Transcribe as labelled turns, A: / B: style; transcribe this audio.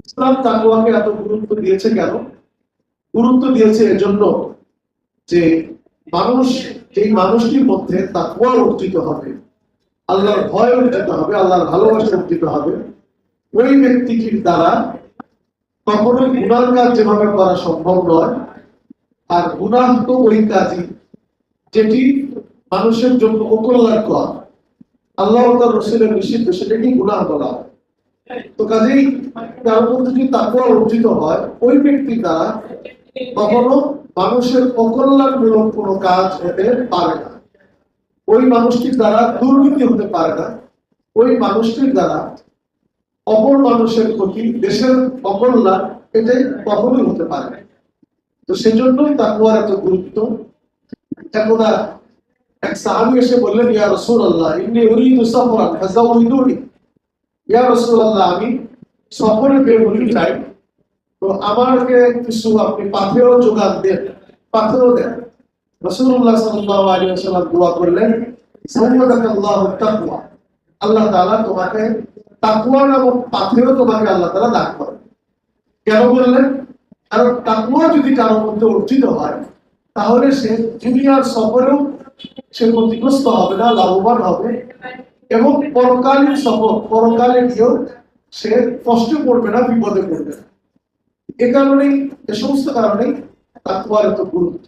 A: ইসলাম তাকওয়াকে এত গুরুত্ব দিয়েছে কেন? গুরুত্ব দিয়েছে এজন্য যে মানুষ, এই মানুষটির মধ্যে তাকওয়া অর্জিত হবে, আল্লাহর ভয় অর্জিত হবে, আল্লাহর ভালোবাসা অর্জিত হবে, ওই ব্যক্তিটির দ্বারা কখনোই গুনার কাজ যেভাবে করা সম্ভব নয়। আর গুনাহ তো ওই কাজই যেটি মানুষের জন্য অকল্যাণকর, আল্লাহ ও তার রাসূলের নিষিদ্ধ, সেটাকে গুনাহ বলা হয়। তো কাজেই কারোর মধ্যে যদি তাকওয়া অর্জিত হয়, ওই ব্যক্তি দ্বারা কখনো মানুষের অকল্যাণমূলক কোনো কাজ হতে পারে না, ওই মানুষটির দ্বারা দুর্নীতি হতে পারে না, ওই মানুষটির দ্বারা অপর মানুষের ক্ষতি, দেশের অকল্যাণ, এটাই কখনোই হতে পারে না। তো সেজন্যই তাকওয়ার এত গুরুত্ব। এখন এক সাহাবী এসে বললেন, ইয়া রাসূলুল্লাহ ইন্নী উরিদু সাফরান ফাযাউইদুনি। ইয়া রাসূলুল্লাহ, আমি সফরে বের হতে চাই, তো আমাকে কিছু আপনি পাথেয় যোগান দেন, পাথেয় দেন। রাসূলুল্লাহ সাল্লাল্লাহু আলাইহি ওয়াসাল্লাম দোয়া করলেন, সাল্লাল্লাহু তাকওয়া, আল্লাহ তাআলা তোমাকে তাকওয়া নামক পাথেয় তোমাকে আল্লাহ তাআলা দান করেন। কেন বললেন? কারণ তাকওয়া যদি কারোর মধ্যে অর্জিত হয়, তাহলে সে দুনিয়ার সফরেও সে ক্ষতিগ্রস্ত হবে না, লাভবান হবে, এবং পরকালীন সফর, পরকালে গিয়েও সে কষ্টে পড়বে না, বিপদে পড়বে না। এ কারণেই, এ সমস্ত কারণেই তাকওয়ার এত গুরুত্ব।